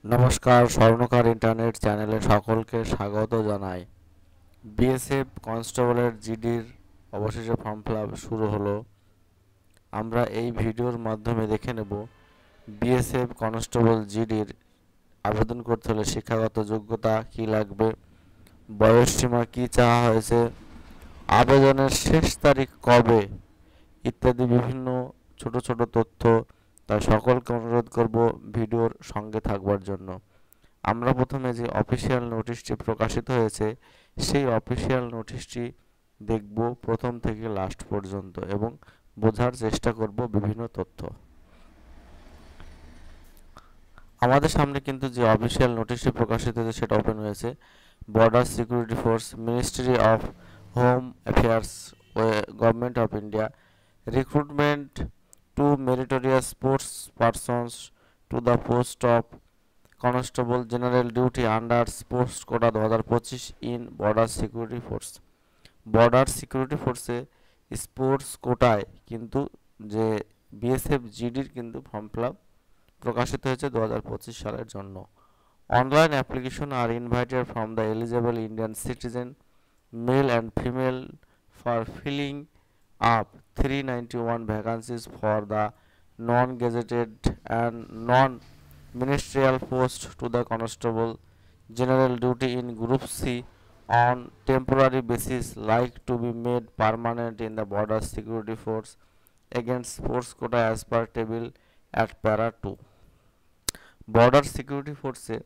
নমস্কার, স্বর্ণকার ইন্টারনেট চ্যানেলে সকলকে স্বাগত জানাই। বিএসএফ কনস্টেবলের জিডির অবশেষে ফর্ম ফিল আপ শুরু হলো। আমরা এই ভিডিওর মাধ্যমে দেখে নেব বিএসএফ কনস্টেবল জিডির আবেদন করতে হলে শিক্ষাগত যোগ্যতা কী লাগবে, বয়স সীমা কী চাওয়া হয়েছে, আবেদনের শেষ তারিখ কবে ইত্যাদি বিভিন্ন ছোট ছোট তথ্য। তাই সকলকে অনুরোধ করব ভিডিওর সঙ্গে থাকবার জন্য। আমরা প্রথমে যে অফিসিয়াল নোটিশটি প্রকাশিত হয়েছে সেই অফিসিয়াল নোটিশটি দেখব প্রথম থেকে লাস্ট পর্যন্ত এবং বোঝার চেষ্টা করব বিভিন্ন তথ্য। আমাদের সামনে কিন্তু যে অফিসিয়াল নোটিশটি প্রকাশিত হয়েছে সেটা ওপেন হয়েছে। Border security force, ministry of home affairs, government of India, recruitment to meritorious sports persons to the post of constable general duty under sports quota 2025 in border security force. Border security ফোর্সে sports কোটায় কিন্তু যে BSF জিডির কিন্তু form fill up প্রকাশিত হয়েছে 2025 সালের জন্য। Online application are invited from the eligible Indian citizen male and female for filling up 391 vacancies for the non gazetted and non ministerial post to the constable general duty in group C on temporary basis like to be made permanent in the border security force against sports quota as per table at para 2। Border security ফোর্সে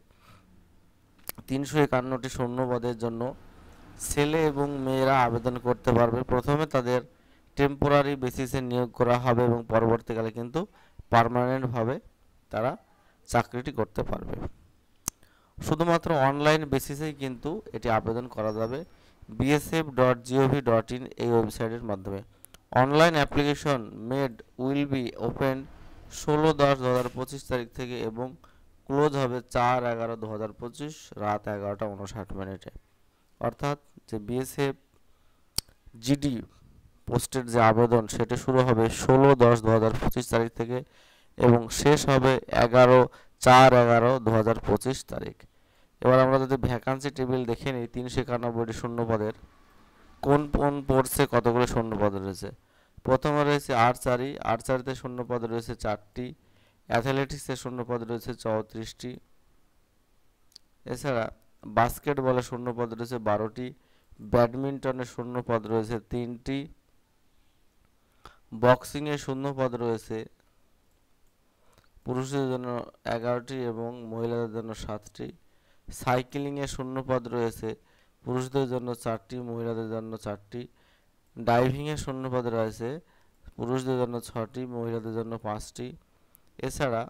351টি শূন্য পদের জন্য ছেলে এবং মেয়েরা আবেদন করতে পারবে। প্রথমে তাদের টেম্পোরারি বেসিসে নিয়োগ করা হবে এবং পরবর্তীকালে কিন্তু পার্মানেন্টভাবে তারা চাকরিটি করতে পারবে। শুধুমাত্র অনলাইন বেসিসেই কিন্তু এটি আবেদন করা যাবে bsf.gov.in এই ওয়েবসাইটের মাধ্যমে। Online application made will be open 16/10/2025 তারিখ থেকে এবং ক্লোজ হবে 4/11/2025 রাত 11:59। অর্থাৎ যে বিএসএফ জিডি পোস্টের যে আবেদন সেটা শুরু হবে 16/10/2025 তারিখ থেকে এবং শেষ হবে 11/4/11/2025 তারিখ। এবার আমরা যদি ভ্যাকান্সি টেবিল দেখে নিই 391টি শূন্য পদের কোন কোন কোর্সে কতগুলো শূন্য পদ রয়েছে। প্রথমে রয়েছে আর্চারিতে শূন্য পদ রয়েছে 4টি, অ্যাথলেটিক্সে শূন্য পদ রয়েছে 34টি, এছাড়া বাস্কেটবলে শূন্য পদ রয়েছে 12টি, ব্যাডমিন্টনে শূন্য পদ রয়েছে 3টি, বক্সিংয়ে শূন্য পদ রয়েছে পুরুষদের জন্য 11টি এবং মহিলাদের জন্য 7টি, সাইক্লিংয়ে শূন্য পদ রয়েছে পুরুষদের জন্য 4টি, মহিলাদের জন্য 4টি, ডাইভিংয়ে শূন্য পদ রয়েছে পুরুষদের জন্য 6টি, মহিলাদের জন্য 5টি, এছাড়া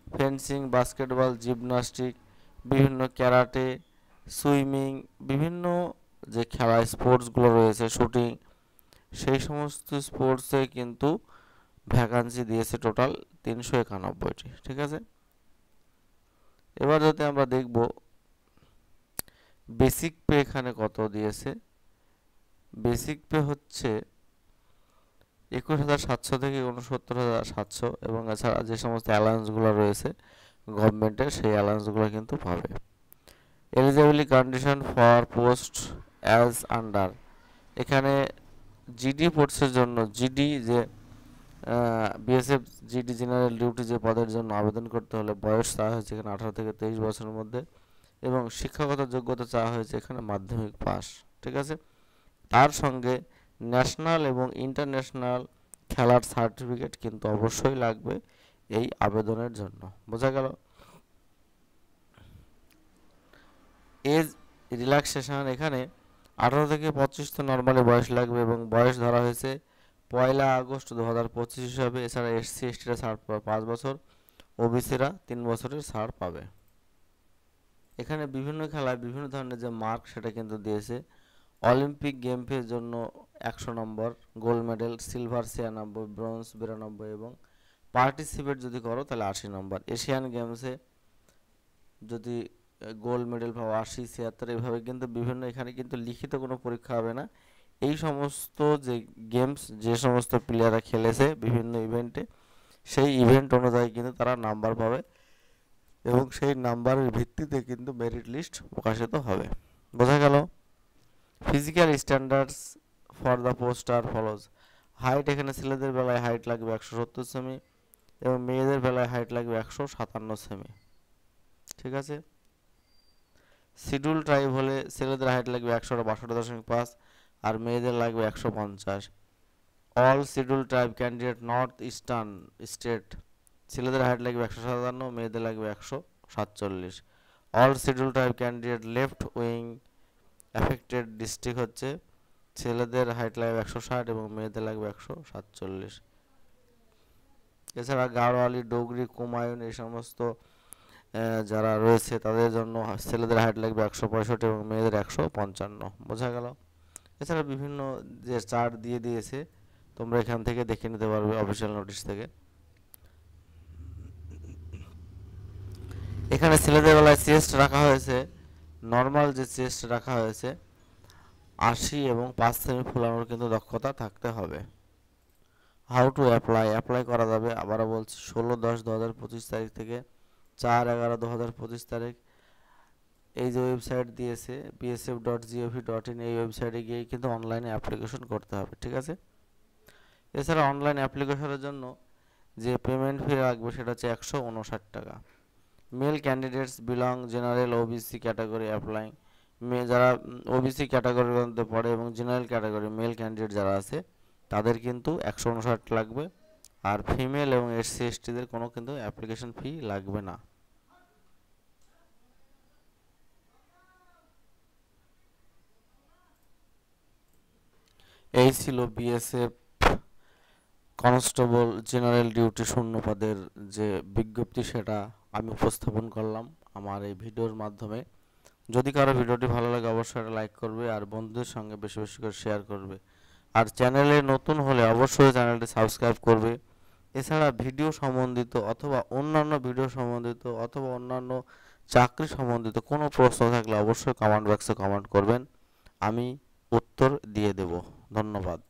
ফেন্সিং, বাস্কেটবল, জিমন্যাস্টিক, বিভিন্ন ক্যারাটে, সুইমিং, বিভিন্ন যে খেলা স্পোর্টসগুলো রয়েছে, শুটিং, সেই সমস্ত স্পোর্টসে কিন্তু ভ্যাকান্সি দিয়েছে টোটাল 391টি। ঠিক আছে, এবার যদি আমরা দেখব বেসিক পে এখানে কত দিয়েছে। বেসিক পে হচ্ছে 21,700 থেকে 69,700 এবং এছাড়া যে সমস্ত অ্যালাউন্সগুলো রয়েছে গভর্নমেন্টের সেই অ্যালাউন্সগুলো কিন্তু পাবে। Eligibility condition for post as under, এখানে জিডি পোস্টের জন্য জিডি যে বিএসএফ জিডি জেনারেল ডিউটি যে পদের জন্য আবেদন করতে হলে বয়স চাওয়া হয়েছে এখানে 18 থেকে 23 বছরের মধ্যে এবং শিক্ষাগত যোগ্যতা চাওয়া হয়েছে এখানে মাধ্যমিক পাস। ঠিক আছে, তার সঙ্গে ন্যাশনাল এবং ইন্টারন্যাশনাল খেলার সার্টিফিকেট কিন্তু অবশ্যই লাগবে এই আবেদনের জন্য। বোঝা গেল? এজ রিল্যাক্সেশন, এখানে 18 থেকে 25 তো নর্মালি বয়স লাগবে এবং বয়স ধরা হয়েছে 1 আগস্ট 2025 হিসাবে। এছাড়া এসসি এসটিরা ছাড় পাবে 5 বছর, ওবিসিরা 3 বছরের ছাড় পাবে। এখানে বিভিন্ন খেলায় বিভিন্ন ধরনের যে মার্ক সেটা কিন্তু দিয়েছে। অলিম্পিক গেমসের জন্য 100 নম্বর, গোল্ড মেডেল, সিলভার 96, ব্রোঞ্জ 92 এবং পার্টিসিপেট যদি করো তাহলে 80 নম্বর। এশিয়ান গেমসে যদি গোল্ড মেডেল পাও 80, 76 এইভাবে কিন্তু বিভিন্ন, এখানে কিন্তু লিখিত কোনো পরীক্ষা হবে না। এই সমস্ত যে গেমস যে সমস্ত প্লেয়াররা খেলেছে বিভিন্ন ইভেন্টে সেই ইভেন্ট অনুযায়ী কিন্তু তারা নাম্বার পাবে এবং সেই নাম্বারের ভিত্তিতে কিন্তু মেরিট লিস্ট প্রকাশিত হবে। বোঝা গেল? Physical standards for the post are follows. Height, এখানে ছেলেদের বেলায় হাইট লাগবে 170 সেমি এবং মেয়েদের বেলায় হাইট লাগবে 157 সেমি। ঠিক আছে। শিডিউল ট্রাইব হলে ছেলেদের হাইট লাগবে 162.5 আর মেয়েদের লাগবে 150। All schedule tribe candidate north eastern state, ছেলেদের হাইট লাগবে 157, মেয়েদের লাগবে 147। All schedule tribe candidate left wing affected district হচ্ছে ছেলেদের হাইট লাগবে 160 এবং মেয়েদের লাগবে 147। এছাড়া গাড়োয়ালি, ডোগরি, কুমায়ুন এই সমস্ত যারা রয়েছে তাদের জন্য ছেলেদের হাইট লাগবে 165 এবং মেয়েদের 155। বোঝা গেল? এছাড়া বিভিন্ন যে চার্ট দিয়ে দিয়েছে তোমরা এখান থেকে দেখে নিতে পারবে অফিসিয়াল নোটিশ থেকে। এখানে ছেলেদের বেলায় চেস্ট রাখা হয়েছে, নর্মাল যে চেস্ট রাখা হয়েছে 80 এবং 5 সেমি ফুলানোর কিন্তু দক্ষতা থাকতে হবে। হাউ টু অ্যাপ্লাই করা যাবে আবারও বলছি 16/10/2025 তারিখ থেকে 4/11/2025 তারিখ। এই যে ওয়েবসাইট দিয়েছে bsf.gov.in, এই ওয়েবসাইটে গিয়ে কিন্তু অনলাইনে অ্যাপ্লিকেশন করতে হবে। ঠিক আছে। এছাড়া অনলাইন অ্যাপ্লিকেশনের জন্য যে পেমেন্ট ফি লাগবে সেটা হচ্ছে 159 টাকা। Mail candidates belong general OBC category applying, যারা ওবিসি ক্যাটাগরির মধ্যে পড়ে এবং জেনারেল ক্যাটাগরি মেল ক্যান্ডিডেট যারা আছে তাদের কিন্তু 159 লাগবে। আর ফিমেল এবং এসসি এসটিদের কোনো কিন্তু অ্যাপ্লিকেশন ফি লাগবে না। এই ছিল বিএসএফ কনস্টেবল জেনারেল ডিউটি শূন্য পদের যে বিজ্ঞপ্তি সেটা আমি উপস্থাপন করলাম আমার এই ভিডিওর মাধ্যমে। যদি কারো ভিডিওটি ভালো লাগে অবশ্যই এটা লাইক করবে আর বন্ধুদের সঙ্গে বেশি বেশি করে শেয়ার করবে। আর চ্যানেলে নতুন হলে অবশ্যই চ্যানেলটি সাবস্ক্রাইব করবে। এছাড়া ভিডিও সম্বন্ধিত অথবা অন্যান্য ভিডিও সম্বন্ধিত অথবা অন্যান্য চাকরি সম্বন্ধিত কোনো প্রশ্ন থাকলে অবশ্যই কমেন্ট বক্সে কমেন্ট করবেন, আমি উত্তর দিয়ে দেব। ধন্যবাদ।